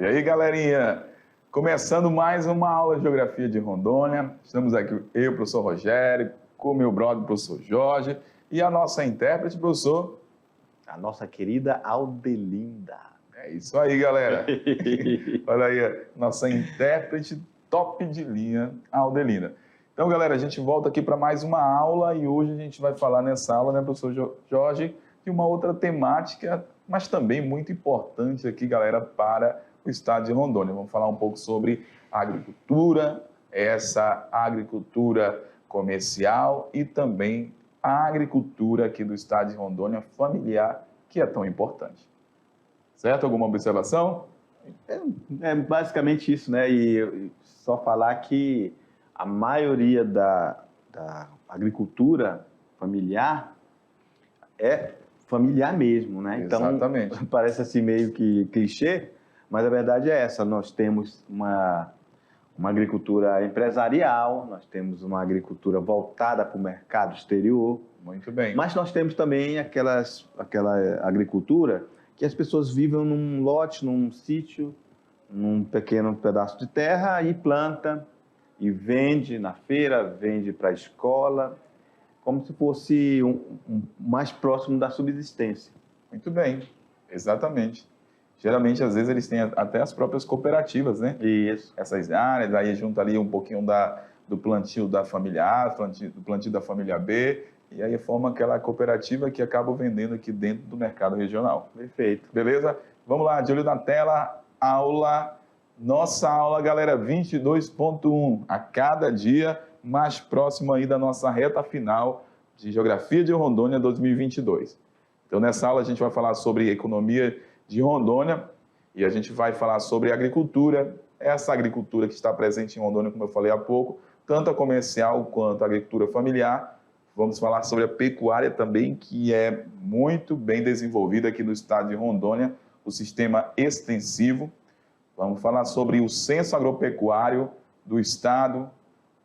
E aí, galerinha? Começando mais uma aula de Geografia de Rondônia. Estamos aqui, eu, professor Rogério, com o meu brother, professor Jorge, e a nossa intérprete, professor... A nossa querida Aldelinda. É isso aí, galera. Olha aí, nossa intérprete top de linha, a Aldelinda. Então, galera, a gente volta aqui para mais uma aula e hoje a gente vai falar nessa aula, né, professor Jorge, de uma outra temática, mas também muito importante aqui, galera, para o estado de Rondônia. Vamos falar um pouco sobre a agricultura, essa agricultura comercial e também a agricultura aqui do estado de Rondônia familiar, que é tão importante. Certo? Alguma observação? É basicamente isso, né? E só falar que a maioria da agricultura familiar é familiar mesmo, né? Então, exatamente. Parece assim meio que clichê, mas a verdade é essa. Nós temos uma agricultura empresarial, nós temos uma agricultura voltada para o mercado exterior. Muito bem. Mas nós temos também aquela agricultura que as pessoas vivem num lote, num sítio, num pequeno pedaço de terra e planta e vende na feira, vende para a escola, como se fosse mais próximo da subsistência. Muito bem, exatamente. Geralmente, às vezes, eles têm até as próprias cooperativas, né? Isso. Essas áreas, aí junta ali um pouquinho do plantio da família A, do plantio da família B, e aí forma aquela cooperativa que acaba vendendo aqui dentro do mercado regional. Perfeito. Beleza? Vamos lá, de olho na tela, nossa aula, galera, 22.1, a cada dia mais próximo aí da nossa reta final de Geografia de Rondônia 2022. Então, nessa aula a gente vai falar sobre economia de Rondônia e a gente vai falar sobre agricultura, essa agricultura que está presente em Rondônia, como eu falei há pouco, tanto a comercial quanto a agricultura familiar. Vamos falar sobre a pecuária também, que é muito bem desenvolvida aqui no estado de Rondônia, o sistema extensivo. Vamos falar sobre o censo agropecuário do estado,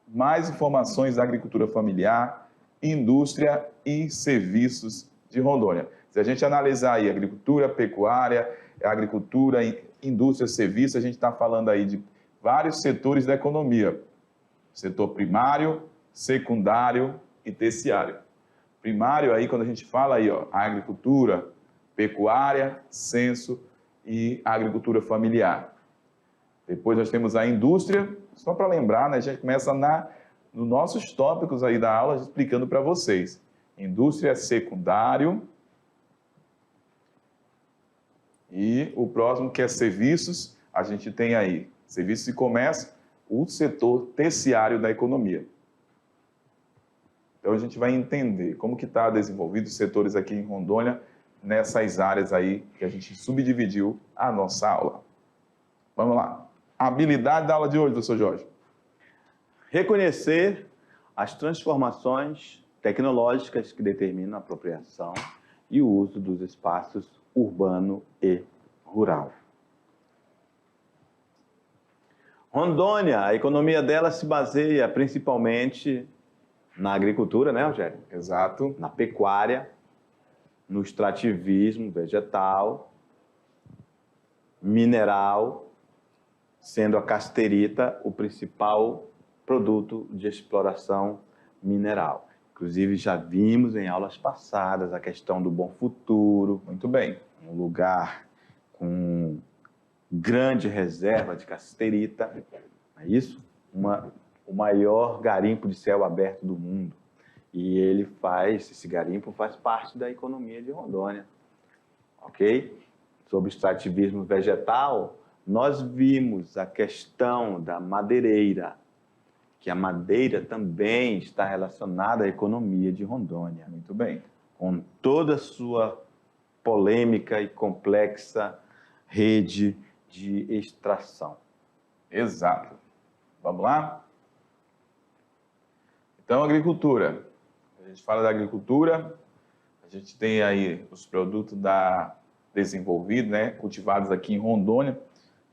mais informações da agricultura familiar, indústria e serviços de Rondônia. Se a gente analisar aí agricultura, pecuária, agricultura, indústria, serviços, a gente está falando aí de vários setores da economia. Setor primário, secundário e terciário. Primário aí, quando a gente fala aí, ó, agricultura, pecuária, censo e agricultura familiar. Depois nós temos a indústria, só para lembrar, né, a gente começa nos nossos tópicos aí da aula, explicando para vocês. Indústria é secundário. E o próximo, que é serviços, a gente tem aí serviços e comércio, o setor terciário da economia. Então a gente vai entender como que está desenvolvido os setores aqui em Rondônia, nessas áreas aí que a gente subdividiu a nossa aula. Vamos lá. Habilidade da aula de hoje, professor Jorge. Reconhecer as transformações tecnológicas que determinam a apropriação e o uso dos espaços urbano e rural. Rondônia, a economia dela se baseia principalmente na agricultura, né, Rogério? Exato. Na pecuária, no extrativismo vegetal, mineral, sendo a casterita o principal produto de exploração mineral. Inclusive, já vimos em aulas passadas a questão do Bom Futuro. Muito bem. Um lugar com grande reserva de casterita, não é isso? O maior garimpo de céu aberto do mundo. E esse garimpo faz parte da economia de Rondônia. Ok? Sobre o extrativismo vegetal, nós vimos a questão da madeireira, que a madeira também está relacionada à economia de Rondônia. Muito bem. Com toda a sua polêmica e complexa rede de extração. Exato. Vamos lá? Então, agricultura. A gente fala da agricultura, a gente tem aí os produtos desenvolvidos, né, cultivados aqui em Rondônia.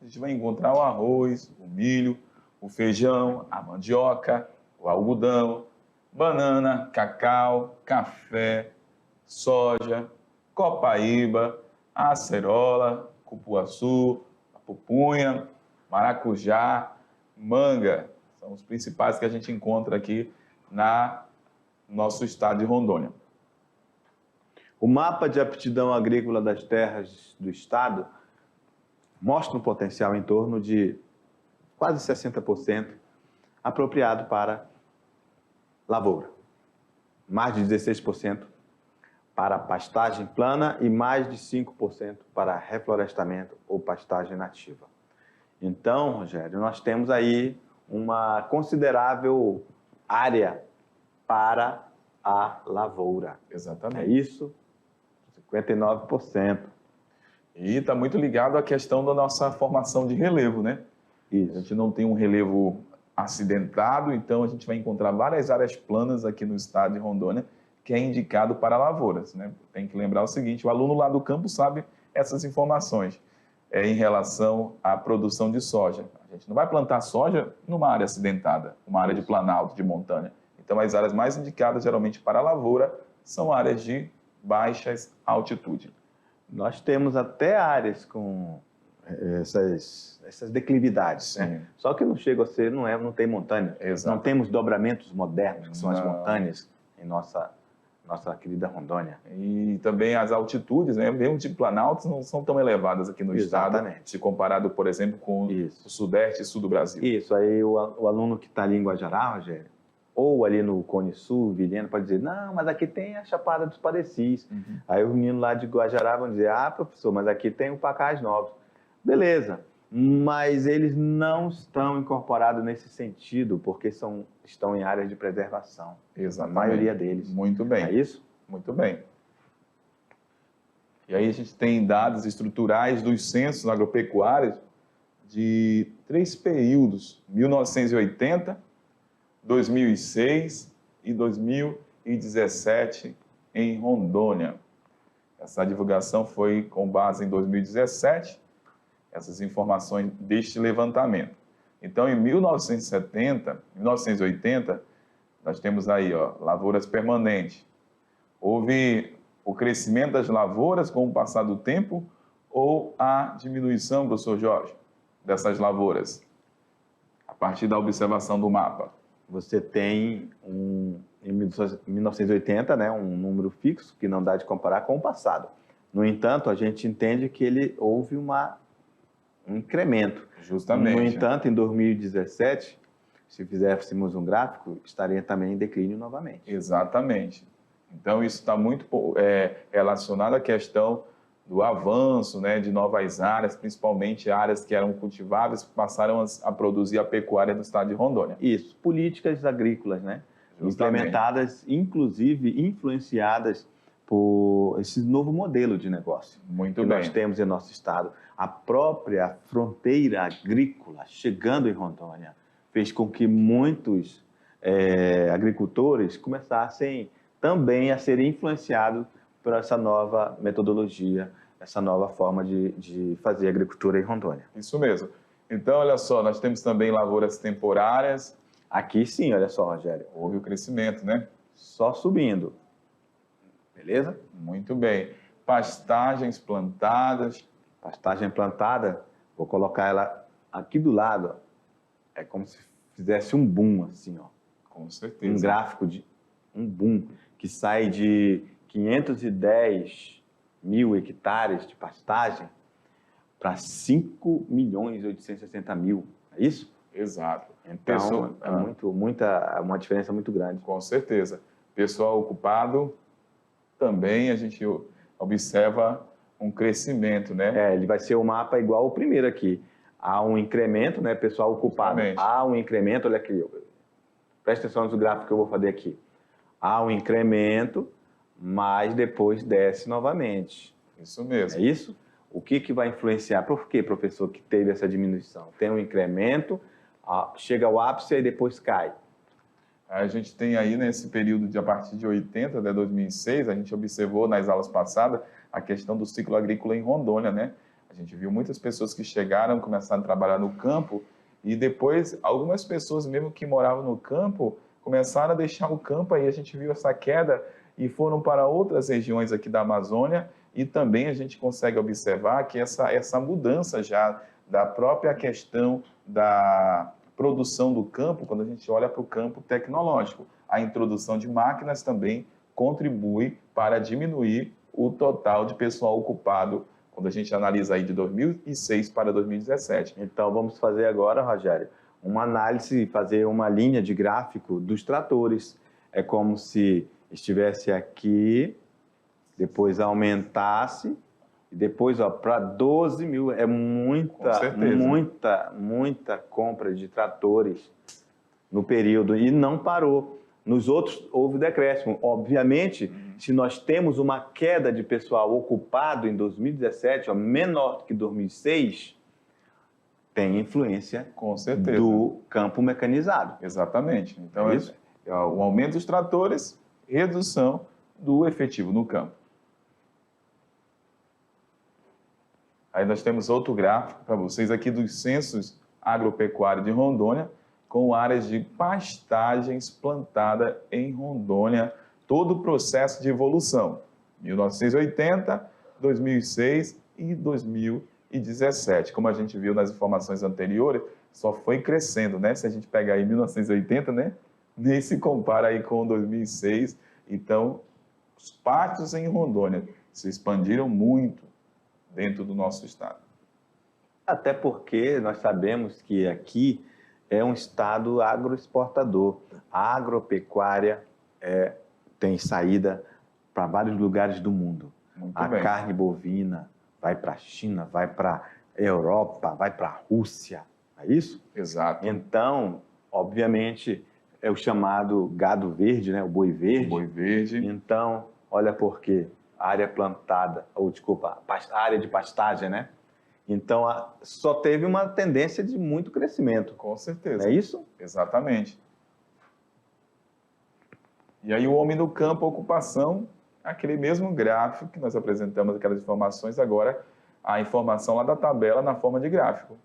A gente vai encontrar o arroz, o milho, o feijão, a mandioca, o algodão, banana, cacau, café, soja, copaíba, acerola, cupuaçu, pupunha, maracujá, manga. São os principais que a gente encontra aqui no nosso estado de Rondônia. O mapa de aptidão agrícola das terras do estado mostra um potencial em torno de quase 60% apropriado para lavoura, mais de 16% para pastagem plana e mais de 5% para reflorestamento ou pastagem nativa. Então, Rogério, nós temos aí uma considerável área para a lavoura. Exatamente. É isso? 59%. E está muito ligado à questão da nossa formação de relevo, né? Isso. A gente não tem um relevo acidentado, então a gente vai encontrar várias áreas planas aqui no estado de Rondônia, que é indicado para lavouras, né? Tem que lembrar o seguinte, o aluno lá do campo sabe essas informações em relação à produção de soja. A gente não vai plantar soja numa área acidentada, uma área de planalto, de montanha. Então, as áreas mais indicadas, geralmente, para a lavoura, são áreas de baixas altitude. Nós temos até áreas com essas declividades, né? Só que não chega a ser, não tem montanha. Exato. Não temos dobramentos modernos, que são as Não. montanhas em nossa querida Rondônia. E também as altitudes, né, mesmo de planaltos, não são tão elevadas aqui no estado, se comparado, por exemplo, com o sudeste e sul do Brasil. Isso, aí o aluno que está ali em Guajará, Rogério, ou ali no Cone Sul, Vilhena, pode dizer, não, mas aqui tem a Chapada dos Parecis. Aí os meninos lá de Guajará vão dizer, ah, professor, mas aqui tem o Pacás Novos. Beleza, mas eles não estão incorporados nesse sentido, porque estão em áreas de preservação. Exatamente. A maioria deles. Muito bem. É isso? Muito bem. E aí a gente tem dados estruturais dos censos agropecuários de 3 períodos, 1980, 2006 e 2017 em Rondônia. Essa divulgação foi com base em 2017, essas informações deste levantamento. Então, em 1980, nós temos aí, lavouras permanentes. Houve o crescimento das lavouras com o passar do tempo ou a diminuição, professor Jorge, dessas lavouras, a partir da observação do mapa? Você tem, em 1980, né, um número fixo que não dá de comparar com o passado. No entanto, a gente entende que houve um incremento. Justamente. No entanto, em 2017, se fizéssemos um gráfico, estaria também em declínio novamente. Exatamente. Então, isso está muito relacionado à questão do avanço, né, de novas áreas, principalmente áreas que eram cultiváveis, que passaram a produzir a pecuária no estado de Rondônia. Isso, políticas agrícolas, né? Justamente. Implementadas, inclusive influenciadas por esse novo modelo de negócio Muito que bem. nós temos em nosso estado. A própria fronteira agrícola, chegando em Rondônia, fez com que muitos agricultores começassem também a ser influenciados por essa nova metodologia, essa nova forma de fazer agricultura em Rondônia. Isso mesmo. Então, olha só, nós temos também lavouras temporárias. Aqui sim, olha só, Rogério. Houve o crescimento, né? Só subindo. Beleza? Muito bem. Pastagens plantadas. Pastagem plantada, vou colocar ela aqui do lado. É como se fizesse um boom, assim, ó. Com certeza. Um gráfico de um boom que sai de 510 mil hectares de pastagem para 5.860.000. É isso? Exato. Então, é uma diferença muito grande. Com certeza. Pessoal ocupado, também a gente observa um crescimento, né? Ele vai ser um mapa igual ao primeiro aqui. Há um incremento, né, pessoal ocupado. Justamente. Há um incremento, olha aqui. Presta atenção no gráfico que eu vou fazer aqui. Há um incremento, mas depois desce novamente. Isso mesmo. É isso? O que vai influenciar? Por que, professor, que teve essa diminuição? Tem um incremento, chega ao ápice e depois cai. A gente tem aí, nesse período de a partir de 80 até 2006, a gente observou nas aulas passadas a questão do ciclo agrícola em Rondônia, né? A gente viu muitas pessoas que chegaram, começaram a trabalhar no campo e depois algumas pessoas mesmo que moravam no campo começaram a deixar o campo, aí a gente viu essa queda e foram para outras regiões aqui da Amazônia e também a gente consegue observar que essa mudança já da própria questão da produção do campo, quando a gente olha para o campo tecnológico. A introdução de máquinas também contribui para diminuir o total de pessoal ocupado quando a gente analisa aí de 2006 para 2017. Então, vamos fazer agora, Rogério, uma análise, fazer uma linha de gráfico dos tratores. É como se estivesse aqui, depois aumentasse, e depois para 12 mil. É muita compra de tratores no período, e não parou. Nos outros houve decréscimo. Obviamente, se nós temos uma queda de pessoal ocupado em 2017, menor do que 2006, tem influência Com certeza. do campo mecanizado. Exatamente. Então, É isso? O aumento dos tratores, redução do efetivo no campo. Aí nós temos outro gráfico para vocês aqui dos censos agropecuários de Rondônia, com áreas de pastagens plantadas em Rondônia, todo o processo de evolução, 1980, 2006 e 2017. Como a gente viu nas informações anteriores, só foi crescendo, né? Se a gente pegar aí 1980, né? Nem se compara aí com 2006. Então, os pastos em Rondônia se expandiram muito dentro do nosso estado. Até porque nós sabemos que aqui é um estado agroexportador. A agropecuária tem saída para vários lugares do mundo. Muito bem. Carne bovina vai para a China, vai para a Europa, vai para a Rússia. É isso? Exato. Então, obviamente, é o chamado gado verde, né? O boi verde. O boi verde. Então, olha por quê. A área plantada, ou desculpa, a área de pastagem, né? Então, só teve uma tendência de muito crescimento. Com certeza. Não é isso? Exatamente. E aí o homem no campo, a ocupação, aquele mesmo gráfico que nós apresentamos, aquelas informações, agora a informação lá da tabela na forma de gráfico.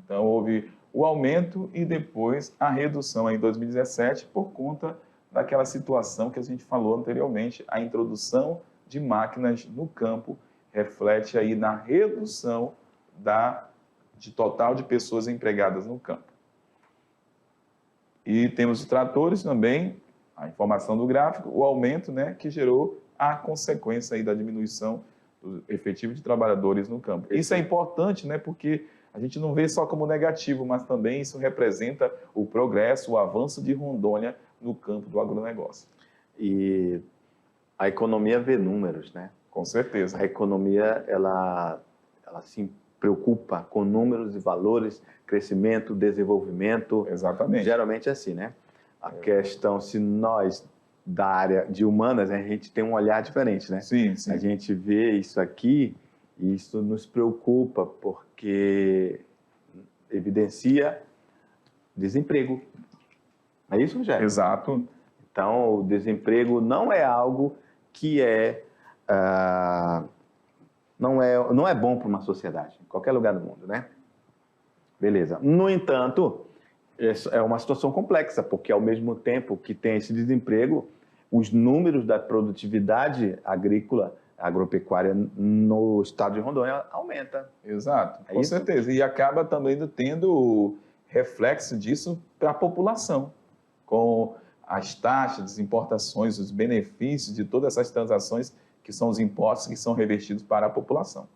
Então, houve o aumento e depois a redução em 2017 por conta daquela situação que a gente falou anteriormente, a introdução de máquinas no campo reflete aí na redução de total de pessoas empregadas no campo. E temos os tratores também, a informação do gráfico, o aumento, né, que gerou a consequência aí da diminuição do efetivo de trabalhadores no campo. Isso é importante, né, porque a gente não vê só como negativo, mas também isso representa o progresso, o avanço de Rondônia no campo do agronegócio. E a economia vê números, né? Com certeza. A economia, ela se preocupa com números e valores, crescimento, desenvolvimento. Exatamente. Geralmente é assim, né? A questão, se nós, da área de humanas, a gente tem um olhar diferente, né? Sim, sim. A gente vê isso aqui e isso nos preocupa porque evidencia desemprego. É isso, Rogério? Exato. Então, o desemprego não é algo que não é bom para uma sociedade, em qualquer lugar do mundo, né? Beleza. No entanto, é uma situação complexa, porque ao mesmo tempo que tem esse desemprego, os números da produtividade agrícola, agropecuária no estado de Rondônia aumenta. Exato, É com isso? certeza. E acaba também tendo reflexo disso para a população, com as taxas, as importações, os benefícios de todas essas transações que são os impostos que são revertidos para a população.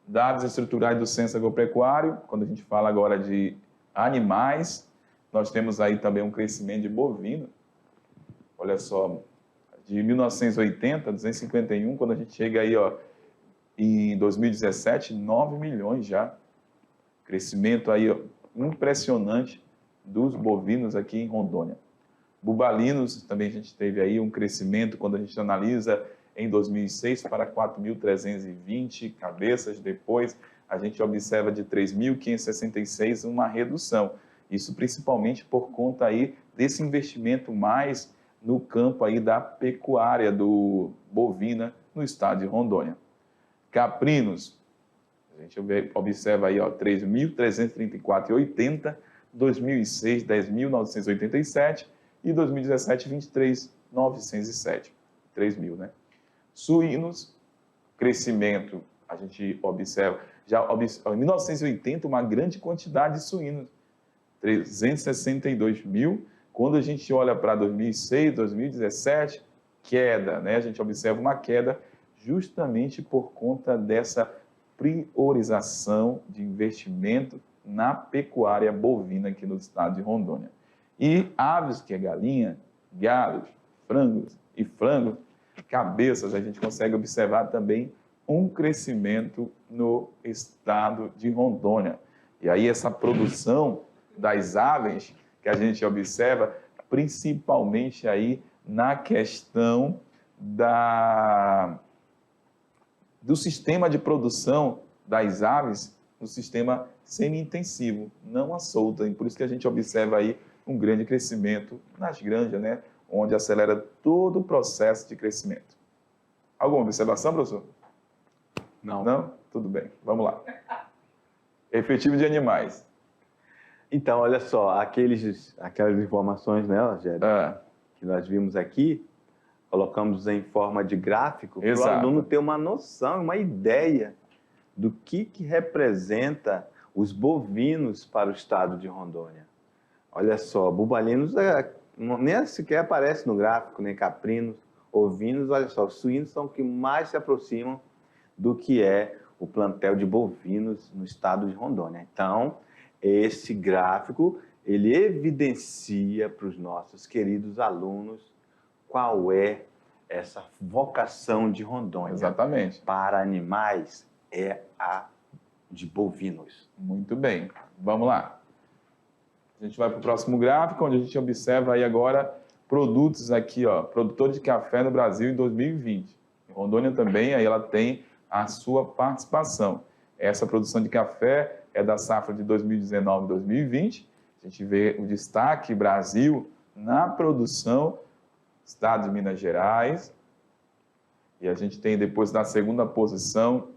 Dados estruturais do censo agropecuário, quando a gente fala agora de animais, nós temos aí também um crescimento de bovino. Olha só, de 1980, 251, quando a gente chega aí, ó, em 2017, 9 milhões já. Crescimento aí, ó, impressionante dos bovinos aqui em Rondônia. Bubalinos, também a gente teve aí um crescimento, quando a gente analisa em 2006 para 4.320 cabeças, depois a gente observa de 3.566 uma redução. Isso principalmente por conta aí desse investimento mais no campo aí da pecuária do bovina no estado de Rondônia. Caprinos, a gente observa aí, ó, 3.334,80, 2006, 10.987 e 2017, 23.907. 3 mil, né? Suínos, crescimento a gente observa, em 1980, uma grande quantidade de suínos, 362 mil. Quando a gente olha para 2006, 2017, queda, né? A gente observa uma queda justamente por conta dessa priorização de investimento na pecuária bovina aqui no estado de Rondônia. E aves, que é galinha, galos, frangos e frangos, cabeças, a gente consegue observar também um crescimento no estado de Rondônia. E aí essa produção das aves que a gente observa, principalmente aí na questão do sistema de produção das aves, no sistema semi-intensivo, não a solta. E por isso que a gente observa aí um grande crescimento nas granjas, né? Onde acelera todo o processo de crescimento. Alguma observação, professor? Não. Não? Tudo bem, vamos lá. Efetivo de animais. Então, olha só, aquelas informações, né, Rogério, que nós vimos aqui, colocamos em forma de gráfico para o aluno ter uma noção, uma ideia do que representa os bovinos para o estado de Rondônia. Olha só, bubalinos nem sequer aparece no gráfico, nem caprinos, ovinos, olha só, os suínos são os que mais se aproximam do que é o plantel de bovinos no estado de Rondônia. Então, esse gráfico, ele evidencia para os nossos queridos alunos qual é essa vocação de Rondônia. Exatamente. Para animais é a de bovinos. Muito bem, vamos lá. A gente vai para o próximo gráfico, onde a gente observa aí agora produtos aqui, ó, produtor de café no Brasil em 2020. Rondônia também, aí ela tem a sua participação. Essa produção de café é da safra de 2019 e 2020. A gente vê o destaque Brasil na produção, estado de Minas Gerais. E a gente tem depois na segunda posição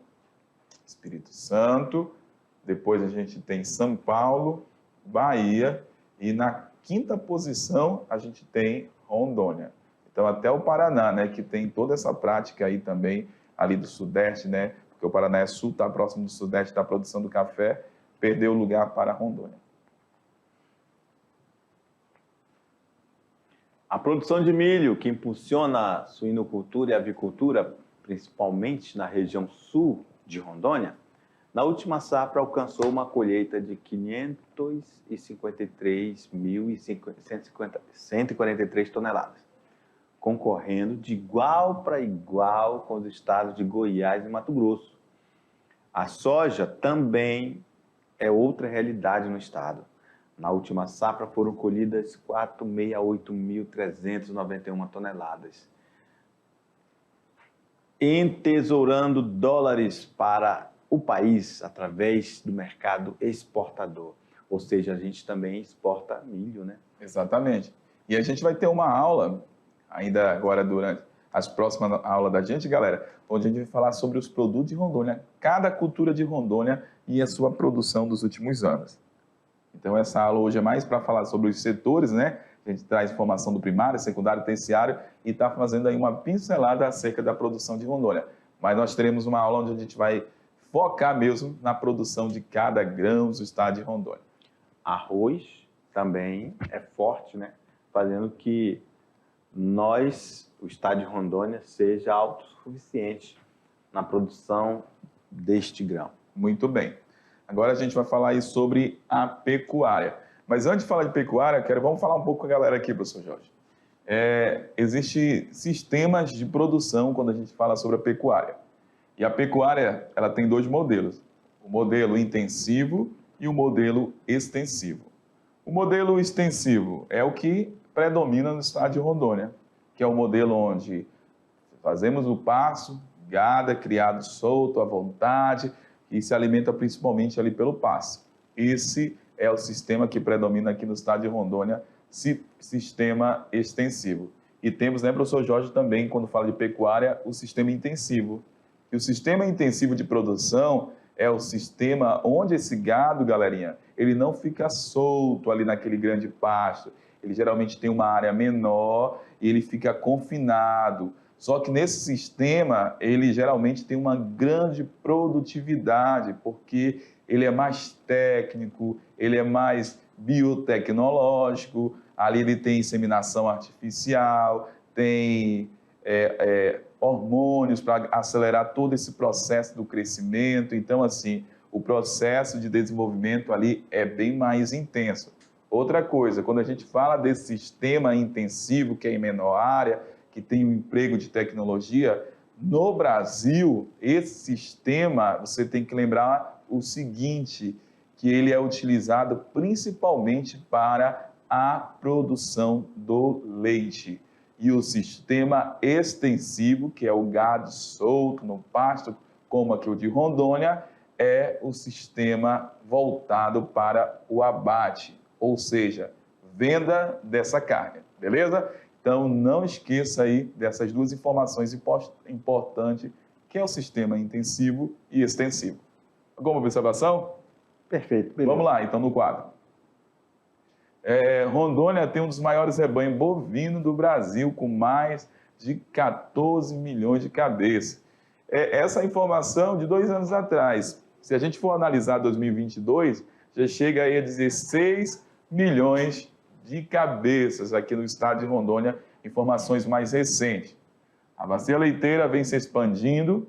Espírito Santo. Depois a gente tem São Paulo, Bahia. E na quinta posição a gente tem Rondônia. Então até o Paraná, né, que tem toda essa prática aí também ali do Sudeste, né? Porque o Paraná é sul, está próximo do Sudeste da produção do café, perdeu o lugar para Rondônia. A produção de milho, que impulsiona a suinocultura e a avicultura, principalmente na região sul de Rondônia, na última safra alcançou uma colheita de 553.143 toneladas, concorrendo de igual para igual com os estados de Goiás e Mato Grosso. A soja também é outra realidade no estado. Na última safra foram colhidas 468.391 toneladas, entesourando dólares para o país através do mercado exportador. Ou seja, a gente também exporta milho, né? Exatamente. E a gente vai ter uma aula, ainda agora durante as próximas aulas da gente, galera, onde a gente vai falar sobre os produtos de Rondônia, cada cultura de Rondônia e a sua produção dos últimos anos. Então, essa aula hoje é mais para falar sobre os setores, né? A gente traz informação do primário, secundário, terciário e está fazendo aí uma pincelada acerca da produção de Rondônia. Mas nós teremos uma aula onde a gente vai focar mesmo na produção de cada grão do estado de Rondônia. Arroz também é forte, né? Fazendo que nós, o estado de Rondônia, seja autossuficiente na produção deste grão. Muito bem. Agora a gente vai falar aí sobre a pecuária. Mas antes de falar de pecuária, vamos falar um pouco com a galera aqui, professor Jorge. Existem sistemas de produção quando a gente fala sobre a pecuária. E a pecuária, ela tem dois modelos. O modelo intensivo e o modelo extensivo. O modelo extensivo é o que predomina no estado de Rondônia, que é o modelo onde fazemos o pasto, gado é criado solto, à vontade, e se alimenta principalmente ali pelo pasto. Esse é o sistema que predomina aqui no estado de Rondônia, sistema extensivo. E temos, né, professor Jorge, também, quando fala de pecuária, o sistema intensivo. E o sistema intensivo de produção é o sistema onde esse gado, galerinha, ele não fica solto ali naquele grande pasto. Ele geralmente tem uma área menor e ele fica confinado, Só que nesse sistema, ele geralmente tem uma grande produtividade, porque ele é mais técnico, ele é mais biotecnológico, ali ele tem inseminação artificial, tem hormônios para acelerar todo esse processo do crescimento. Então, assim, o processo de desenvolvimento ali é bem mais intenso. Outra coisa, quando a gente fala desse sistema intensivo, que é em menor área, que tem um emprego de tecnologia, no Brasil, esse sistema, você tem que lembrar o seguinte, que ele é utilizado principalmente para a produção do leite. E o sistema extensivo, que é o gado solto no pasto, como aqui o de Rondônia, é o sistema voltado para o abate, ou seja, venda dessa carne, beleza? Então, não esqueça aí dessas duas informações importantes, que é o sistema intensivo e extensivo. Alguma observação? Perfeito. Beleza. Vamos lá, então, no quadro. Rondônia tem um dos maiores rebanhos bovinos do Brasil, com mais de 14 milhões de cabeças. Essa informação de 2 anos atrás. Se a gente for analisar 2022, já chega aí a 16 milhões de cabeças aqui no estado de Rondônia, informações mais recentes. A bacia leiteira vem se expandindo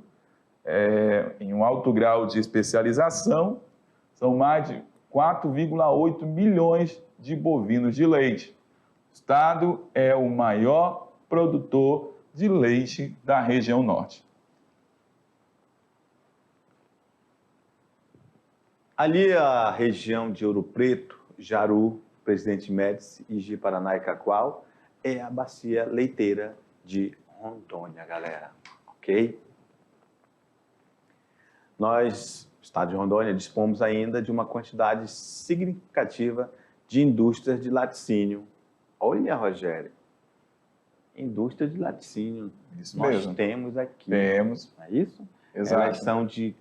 em um alto grau de especialização, são mais de 4,8 milhões de bovinos de leite. O estado é o maior produtor de leite da região norte. Ali a região de Ouro Preto, Jaru, Presidente Médici, Ji-Paraná e Cacoal, é a bacia leiteira de Rondônia, galera, ok? Nós, Estado de Rondônia, dispomos ainda de uma quantidade significativa de indústrias de laticínio. Olha, Rogério, indústria de laticínio. Isso nós mesmo. temos aqui. Temos. Não é isso? Exato. Elas são de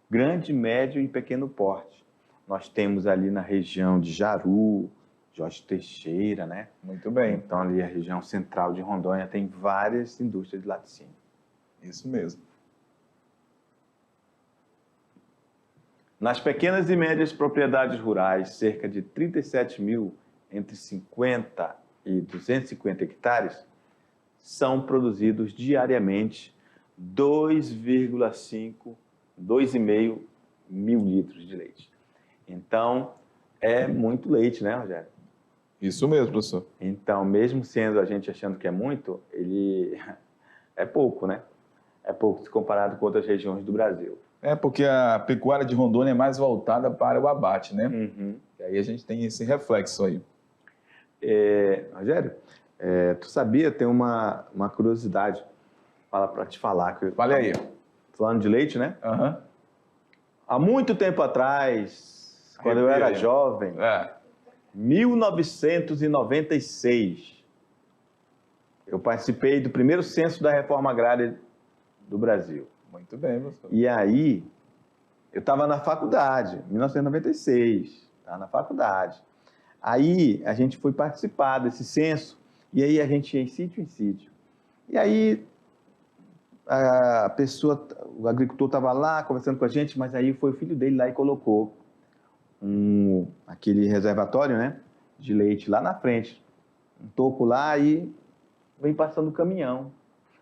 grande, médio e pequeno porte. Nós temos ali na região de Jaru, Jorge Teixeira, né? Muito bem. Então, ali a região central de Rondônia tem várias indústrias de laticínio. Isso mesmo. Nas pequenas e médias propriedades rurais, cerca de 37 mil, entre 50 e 250 hectares, são produzidos diariamente 2,5 mil litros de leite. Então, é muito leite, né, Rogério? Isso mesmo, professor. Então, mesmo sendo a gente achando que é muito, ele é pouco, né? É pouco se comparado com outras regiões do Brasil. Porque a pecuária de Rondônia é mais voltada para o abate, né? Uhum. E aí a gente tem esse reflexo aí. Rogério, tu sabia, tem uma curiosidade para te falar. Fale aí. Falando de leite, né? Uhum. Há muito tempo atrás, quando eu era jovem, 1996, eu participei do primeiro censo da reforma agrária do Brasil. Muito bem, professor. E aí, eu estava na faculdade, 1996, estava na faculdade. Aí, a gente foi participar desse censo, e aí a gente ia em sítio em sítio. E aí, a pessoa, o agricultor estava lá conversando com a gente, mas aí foi o filho dele lá e colocou aquele reservatório, né, de leite lá na frente, um toco lá e vem passando o caminhão.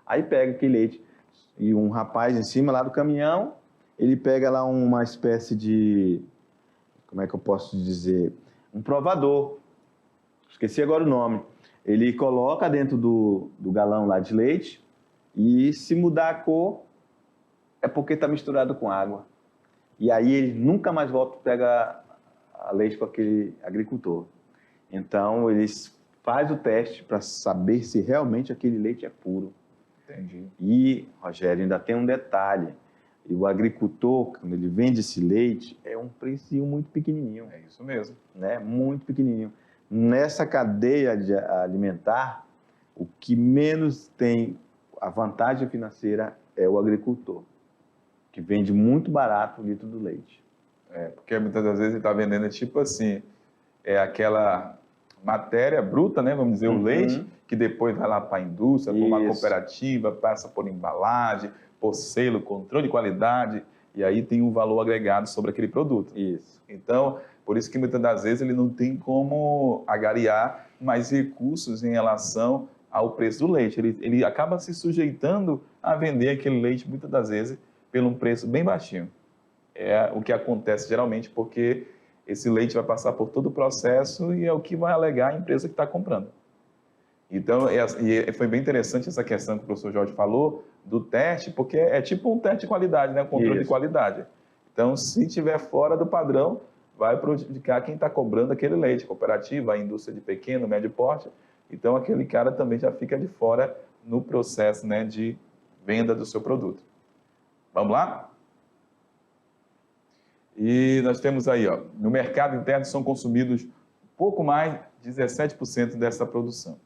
Aí pega aquele leite e um rapaz em cima lá do caminhão, ele pega lá uma espécie de, como é que eu posso dizer, um provador, esqueci agora o nome. Ele coloca dentro do galão lá de leite e se mudar a cor é porque está misturado com água. E aí ele nunca mais volta e pega a leite com aquele agricultor. Então eles fazem o teste para saber se realmente aquele leite é puro. Entendi. E, Rogério, ainda tem um detalhe. E o agricultor, quando ele vende esse leite, é um precinho muito pequenininho. É isso mesmo. Né? Muito pequenininho. Nessa cadeia alimentar, o que menos tem a vantagem financeira é o agricultor, que vende muito barato o litro do leite. Porque muitas das vezes ele está vendendo tipo assim, aquela matéria bruta, né, vamos dizer, o leite, que depois vai lá para a indústria, para uma cooperativa, passa por embalagem, por selo, controle de qualidade, e aí tem um valor agregado sobre aquele produto. Isso. Então, por isso que muitas das vezes ele não tem como agariar mais recursos em relação ao preço do leite. Ele acaba se sujeitando a vender aquele leite, muitas das vezes, pelo um preço bem baixinho. É o que acontece geralmente, porque esse leite vai passar por todo o processo e é o que vai alegar a empresa que está comprando. Então, foi bem interessante essa questão que o professor Jorge falou do teste, porque é tipo um teste de qualidade, né? Um controle de qualidade. Então, se estiver fora do padrão, vai prejudicar quem está cobrando aquele leite, a cooperativa, a indústria de pequeno, médio porte. Então, aquele cara também já fica de fora no processo, né, de venda do seu produto. Vamos lá? E nós temos aí, ó, no mercado interno são consumidos pouco mais de 17% dessa produção.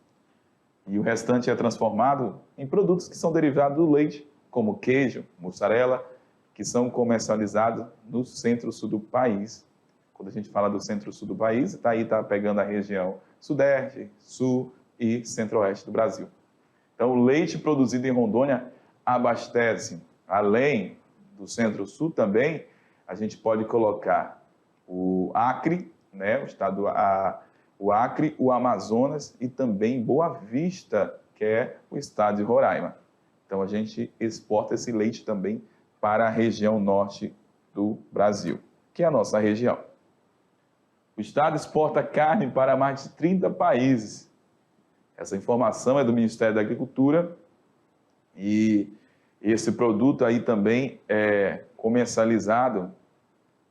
E o restante é transformado em produtos que são derivados do leite, como queijo, mussarela, que são comercializados no centro-sul do país. Quando a gente fala do centro-sul do país, está pegando a região sudeste, sul e centro-oeste do Brasil. Então, o leite produzido em Rondônia abastece, além do centro-sul também, a gente pode colocar o Acre, né, o estado, o Acre, o Amazonas e também Boa Vista, que é o estado de Roraima. Então, a gente exporta esse leite também para a região norte do Brasil, que é a nossa região. O estado exporta carne para mais de 30 países. Essa informação é do Ministério da Agricultura e esse produto aí também é comercializado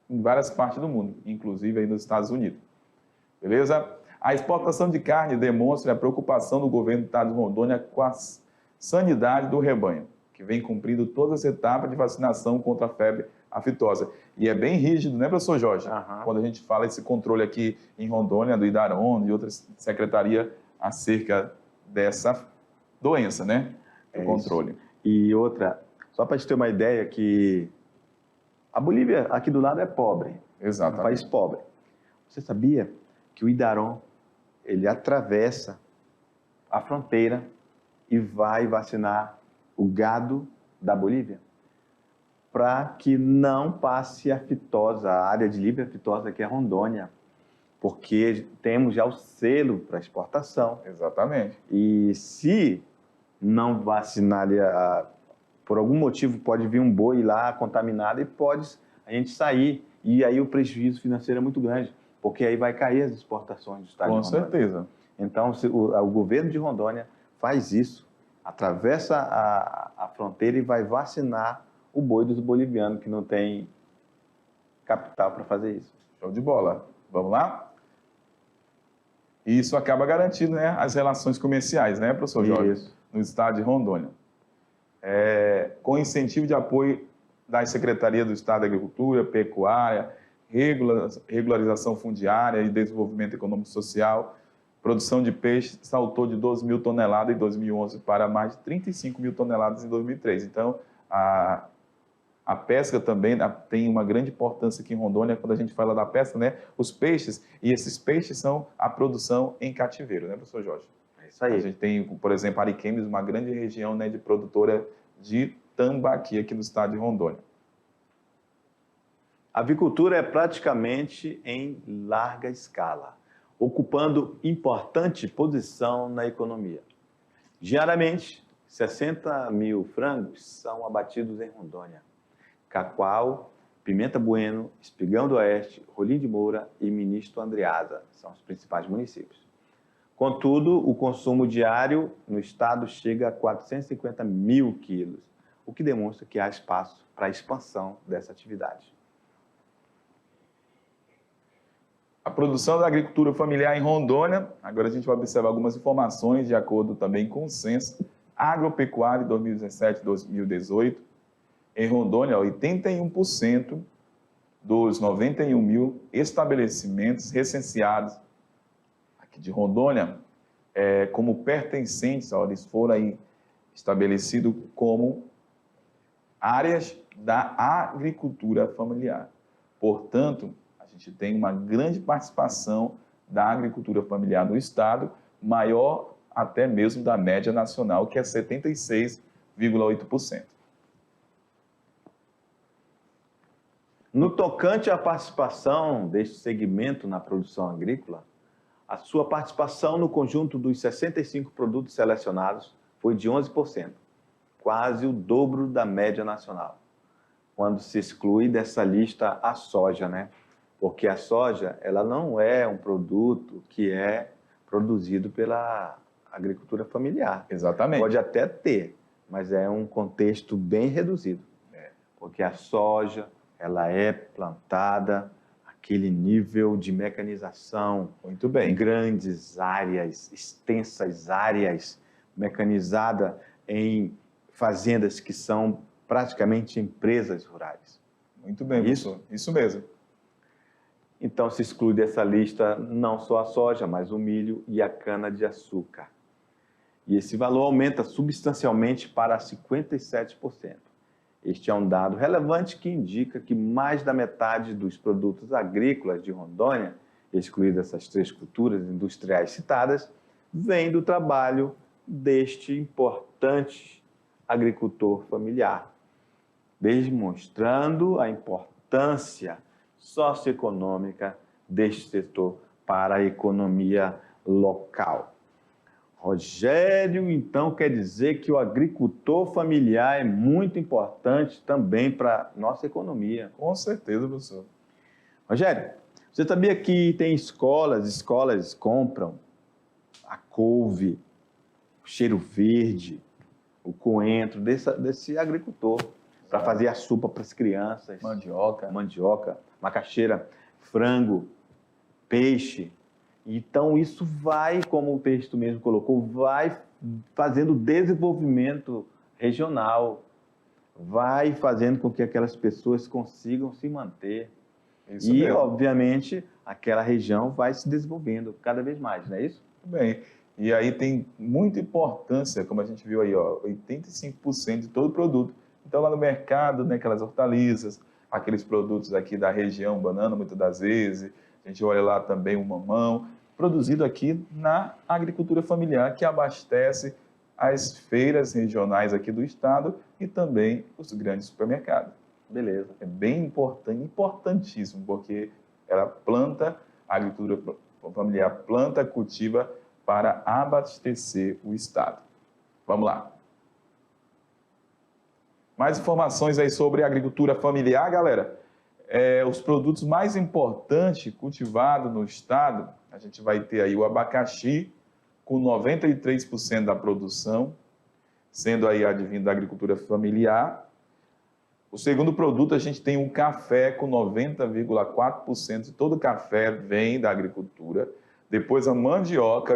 em várias partes do mundo, inclusive aí nos Estados Unidos. Beleza? A exportação de carne demonstra a preocupação do governo do estado de Rondônia com a sanidade do rebanho, que vem cumprindo todas as etapas de vacinação contra a febre aftosa. E é bem rígido, né, professor Jorge? Quando a gente fala esse controle aqui em Rondônia, do IDARON e outras secretarias acerca dessa doença, né? Do controle. Isso. E outra, só para a gente ter uma ideia que a Bolívia aqui do lado é pobre. Exato. É um país pobre. Você sabia que o IDARON, ele atravessa a fronteira e vai vacinar o gado da Bolívia para que não passe a fitosa, a área de livre aftosa que é Rondônia, porque temos já o selo para exportação. Exatamente. E se não vacinar, por algum motivo pode vir um boi lá contaminado e pode a gente sair. E aí o prejuízo financeiro é muito grande, porque aí vai cair as exportações do estado de Rondônia. Com certeza. Então, o governo de Rondônia faz isso, atravessa a fronteira e vai vacinar o boi dos bolivianos, que não tem capital para fazer isso. Show de bola. Vamos lá? E isso acaba garantindo, né, as relações comerciais, né, professor Jorge? Isso. No estado de Rondônia. Com incentivo de apoio da Secretaria do Estado da Agricultura, Pecuária, Regularização Fundiária e Desenvolvimento Econômico e Social, produção de peixe saltou de 12 mil toneladas em 2011 para mais de 35 mil toneladas em 2003. Então, a pesca também tem uma grande importância aqui em Rondônia, quando a gente fala da pesca, né? Os peixes, e esses peixes são a produção em cativeiro, né, professor Jorge? É isso aí. A gente tem, por exemplo, Ariquemes, uma grande região, né, de produtora de tambaqui aqui no estado de Rondônia. A avicultura é praticamente em larga escala, ocupando importante posição na economia. Diariamente, 60 mil frangos são abatidos em Rondônia. Cacoal, Pimenta Bueno, Espigão do Oeste, Rolim de Moura e Ministro Andreasa são os principais municípios. Contudo, o consumo diário no estado chega a 450 mil quilos, o que demonstra que há espaço para a expansão dessa atividade. A produção da agricultura familiar em Rondônia, agora a gente vai observar algumas informações de acordo também com o Censo Agropecuário 2017-2018. Em Rondônia, 81% dos 91 mil estabelecimentos recenseados aqui de Rondônia, como pertencentes, eles foram aí estabelecidos como áreas da agricultura familiar. Portanto, a gente tem uma grande participação da agricultura familiar no estado, maior até mesmo da média nacional, que é 76,8%. No tocante à participação deste segmento na produção agrícola, a sua participação no conjunto dos 65 produtos selecionados foi de 11%, quase o dobro da média nacional, quando se exclui dessa lista a soja, né? Porque a soja, ela não é um produto que é produzido pela agricultura familiar. Exatamente. Pode até ter, mas é um contexto bem reduzido. Porque a soja, ela é plantada aquele nível de mecanização, Muito bem. grandes áreas, extensas áreas, mecanizada em fazendas que são praticamente empresas rurais. Muito bem, Isso? Isso mesmo. Então se exclui dessa lista não só a soja, mas o milho e a cana-de-açúcar. E esse valor aumenta substancialmente para 57%. Este é um dado relevante que indica que mais da metade dos produtos agrícolas de Rondônia, excluídas essas 3 culturas industriais citadas, vem do trabalho deste importante agricultor familiar, demonstrando a importância socioeconômica deste setor para a economia local. Rogério, então, quer dizer que o agricultor familiar é muito importante também para a nossa economia. Com certeza, professor. Rogério, você sabia que tem escolas compram a couve, o cheiro verde, o coentro desse agricultor para fazer a sopa para as crianças. Mandioca, macaxeira, frango, peixe. Então, isso vai, como o texto mesmo colocou, vai fazendo desenvolvimento regional, vai fazendo com que aquelas pessoas consigam se manter. Isso mesmo. Obviamente, aquela região vai se desenvolvendo cada vez mais, não é isso? Muito bem. E aí tem muita importância, como a gente viu aí, ó, 85% de todo o produto. Então, lá no mercado, né, aquelas hortaliças, aqueles produtos aqui da região, banana, muitas das vezes, a gente olha lá também o mamão, produzido aqui na agricultura familiar, que abastece as feiras regionais aqui do estado e também os grandes supermercados. Beleza. É bem importante, importantíssimo, porque ela planta, a agricultura familiar planta, cultiva para abastecer o estado. Vamos lá. Mais informações aí sobre a agricultura familiar, galera. Os produtos mais importantes cultivados no estado, a gente vai ter aí o abacaxi, com 93% da produção, sendo aí advindo da agricultura familiar. O segundo produto, a gente tem o café, com 90,4% de todo o café vem da agricultura. Depois a mandioca...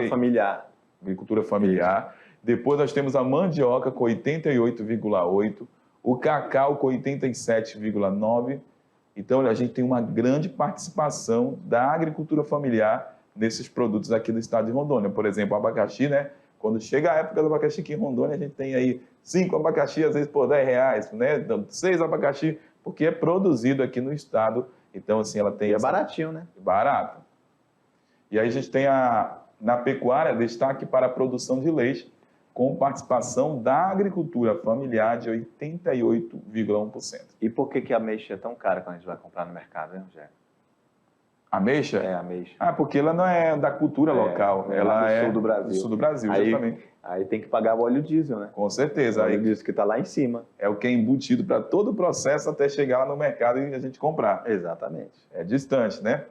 Familiar. Agricultura familiar. Depois nós temos a mandioca com 88,8%, o cacau com 87,9%. Então, a gente tem uma grande participação da agricultura familiar nesses produtos aqui do estado de Rondônia. Por exemplo, o abacaxi, né? Quando chega a época do abacaxi aqui em Rondônia, a gente tem aí 5 abacaxi, às vezes por R$10, né? 6 abacaxi, porque é produzido aqui no estado. Então, assim, ela tem... E é baratinho, né? Barato. E aí a gente tem na pecuária, destaque para a produção de leite, com participação da agricultura familiar de 88,1%. E por que a ameixa é tão cara quando a gente vai comprar no mercado, hein, Rogério? Ameixa? É, ameixa. Porque ela não é da cultura local. Ela é do sul do Brasil. Do sul do Brasil, aí, exatamente. Aí tem que pagar o óleo diesel, né? Com certeza. O óleo aí diesel que está lá em cima. É o que é embutido para todo o processo até chegar lá no mercado e a gente comprar. Exatamente. É distante, né?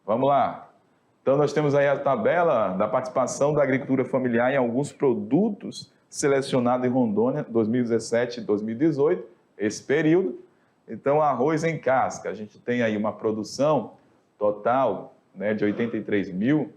Vamos lá. Então, nós temos aí a tabela da participação da agricultura familiar em alguns produtos selecionados em Rondônia, 2017 e 2018, esse período. Então, arroz em casca, a gente tem aí uma produção total, né, de 83 mil,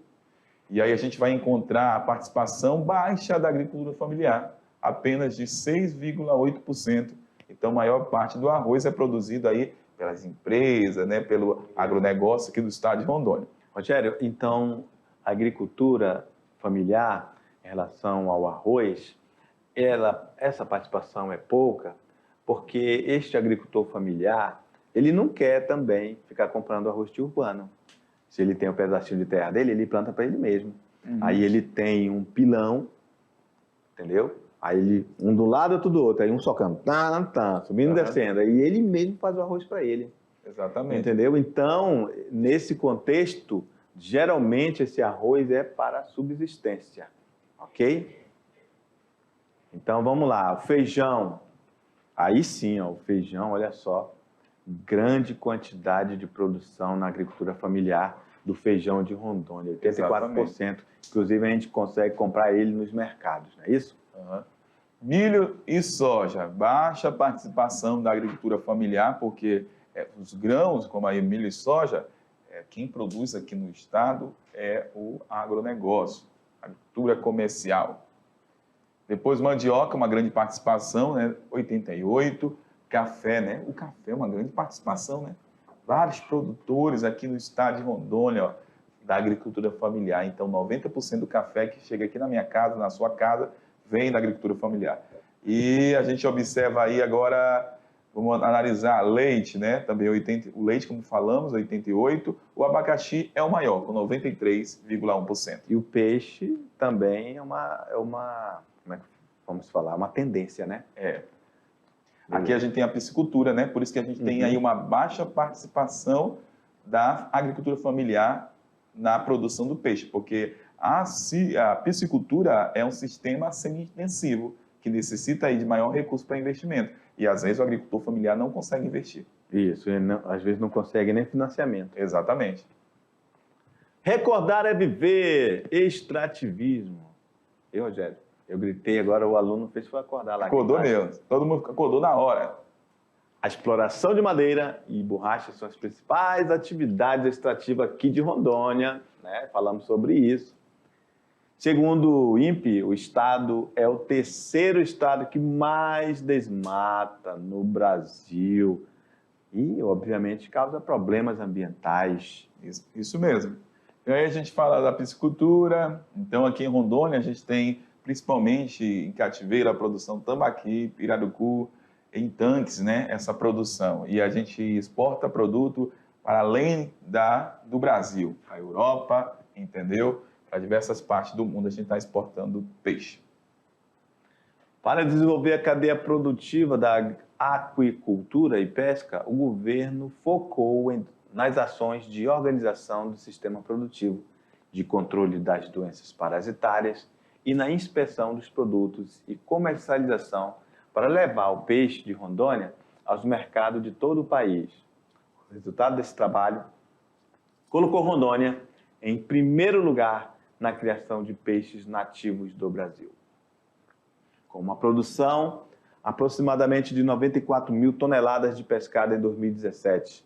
e aí a gente vai encontrar a participação baixa da agricultura familiar, apenas de 6,8%. Então, a maior parte do arroz é produzido aí pelas empresas, né, pelo agronegócio aqui do estado de Rondônia. Rogério, então, a agricultura familiar, em relação ao arroz, essa participação é pouca, porque este agricultor familiar, ele não quer também ficar comprando arroz de urbano. Se ele tem um pedacinho de terra dele, ele planta para ele mesmo. Aí ele tem um pilão, entendeu? Aí ele, um do lado, outro do outro. Aí um socando, subindo e descendo. Aí ele mesmo faz o arroz para ele. Exatamente. Entendeu? Então, nesse contexto, geralmente esse arroz é para subsistência. Ok? Então, vamos lá. O feijão. Aí sim, ó, o feijão, olha só. Grande quantidade de produção na agricultura familiar do feijão de Rondônia. 84%. Exatamente. Inclusive, a gente consegue comprar ele nos mercados, não é isso? Milho e soja. Baixa participação da agricultura familiar, porque os grãos, como aí milho e soja, quem produz aqui no estado é o agronegócio, a agricultura comercial. Depois mandioca, uma grande participação, né? 88%. Café, né? O café é uma grande participação, né? Vários produtores aqui no estado de Rondônia, ó, da agricultura familiar. Então, 90% do café que chega aqui na minha casa, na sua casa, vem da agricultura familiar. E a gente observa aí agora, vamos analisar leite, né? Também o leite, como falamos, 88%. O abacaxi é o maior, com 93,1%. E o peixe também é uma como é que vamos falar? Uma tendência, né? Aqui a gente tem a piscicultura, né? Por isso que a gente tem aí uma baixa participação da agricultura familiar na produção do peixe, porque a piscicultura é um sistema semi-intensivo, que necessita aí de maior recurso para investimento. E às vezes o agricultor familiar não consegue investir. Isso, às vezes não consegue nem financiamento. Exatamente. Recordar é viver, extrativismo. Rogério, eu gritei, agora o aluno fez foi acordar lá. Acordou mesmo, todo mundo acordou na hora. A exploração de madeira e borracha são as principais atividades extrativas aqui de Rondônia, né? Falamos sobre isso. Segundo o INPE, o estado é o terceiro estado que mais desmata no Brasil e, obviamente, causa problemas ambientais. Isso mesmo. E aí a gente fala da piscicultura. Então, aqui em Rondônia, a gente tem, principalmente em cativeiro, a produção tambaqui, pirarucu, em tanques, né? Essa produção. E a gente exporta produto para além do Brasil, a Europa, entendeu? Para diversas partes do mundo, a gente está exportando peixe. Para desenvolver a cadeia produtiva da aquicultura e pesca, o governo focou nas ações de organização do sistema produtivo, de controle das doenças parasitárias e na inspeção dos produtos e comercialização para levar o peixe de Rondônia aos mercados de todo o país. O resultado desse trabalho colocou Rondônia em primeiro lugar na criação de peixes nativos do Brasil, com uma produção aproximadamente de 94 mil toneladas de pescado em 2017.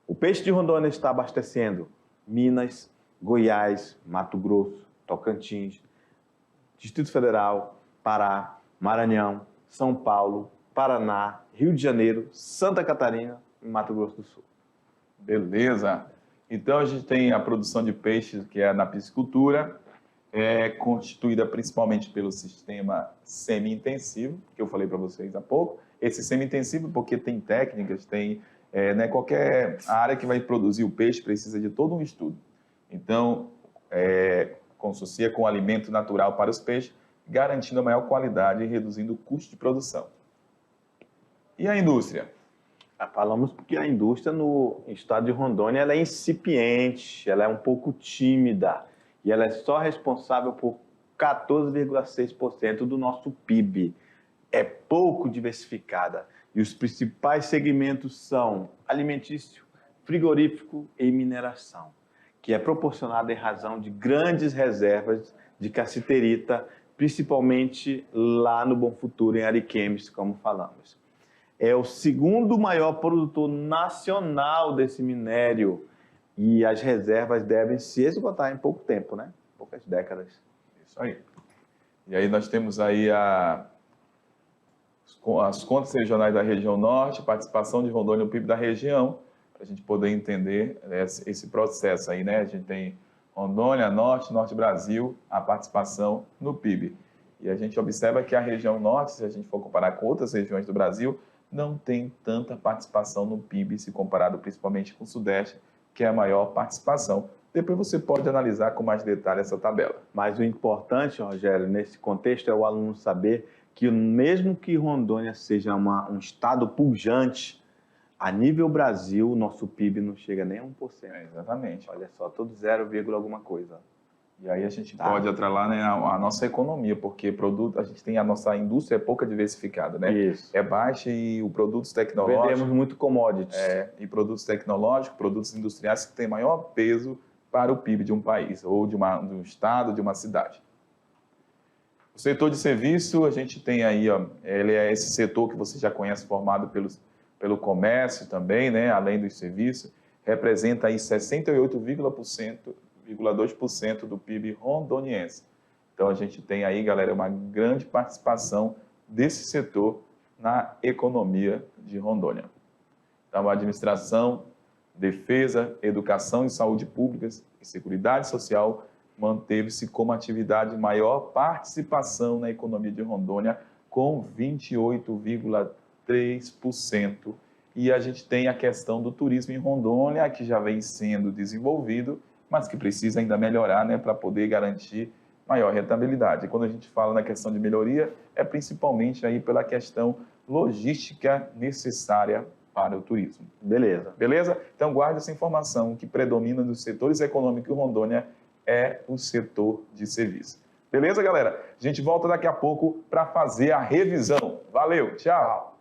O peixe de Rondônia está abastecendo Minas, Goiás, Mato Grosso, Tocantins, Distrito Federal, Pará, Maranhão, São Paulo, Paraná, Rio de Janeiro, Santa Catarina e Mato Grosso do Sul. Beleza. Então, a gente tem a produção de peixes, que é na piscicultura, constituída principalmente pelo sistema semi-intensivo, que eu falei para vocês há pouco. Esse semi-intensivo, porque tem técnicas, tem qualquer área que vai produzir o peixe precisa de todo um estudo. Então, consistia com alimento natural para os peixes, garantindo a maior qualidade e reduzindo o custo de produção. E a indústria? Falamos porque a indústria no estado de Rondônia ela é incipiente, ela é um pouco tímida e ela é só responsável por 14,6% do nosso PIB. É pouco diversificada e os principais segmentos são alimentício, frigorífico e mineração, que é proporcionada em razão de grandes reservas de cassiterita, principalmente lá no Bom Futuro, em Ariquemes, como falamos. É o segundo maior produtor nacional desse minério e as reservas devem se esgotar em pouco tempo, né? Poucas décadas. Isso aí. E aí nós temos aí as contas regionais da região norte, participação de Rondônia no PIB da região, para a gente poder entender esse processo aí, né? A gente tem Rondônia, Norte Brasil, a participação no PIB. E a gente observa que a região norte, se a gente for comparar com outras regiões do Brasil, não tem tanta participação no PIB, se comparado principalmente com o Sudeste, que é a maior participação. Depois você pode analisar com mais detalhe essa tabela. Mas o importante, Rogério, nesse contexto é o aluno saber que mesmo que Rondônia seja um estado pujante, a nível Brasil, o nosso PIB não chega nem a 1%. Exatamente. Olha só, tudo 0, alguma coisa. E aí a gente pode atrelar, né, a nossa economia, porque a gente tem a nossa indústria é pouca diversificada, né? Isso. É baixa e os produtos tecnológicos... Vendemos muito commodities. E produtos tecnológicos, produtos industriais que têm maior peso para o PIB de um país, ou de um estado, de uma cidade. O setor de serviço, a gente tem aí, ele é esse setor que você já conhece, formado pelo comércio também, né, além dos serviços, representa aí 68,2% do PIB rondoniense. Então, a gente tem aí, galera, uma grande participação desse setor na economia de Rondônia. Então, a administração, defesa, educação e saúde públicas e seguridade social manteve-se como atividade de maior participação na economia de Rondônia, com 28,3%. E a gente tem a questão do turismo em Rondônia, que já vem sendo desenvolvido, mas que precisa ainda melhorar, né, para poder garantir maior rentabilidade. E quando a gente fala na questão de melhoria, é principalmente aí pela questão logística necessária para o turismo. Beleza. Beleza? Então guarde essa informação, o que predomina nos setores econômicos em Rondônia é o setor de serviço. Beleza, galera? A gente volta daqui a pouco para fazer a revisão. Valeu, tchau!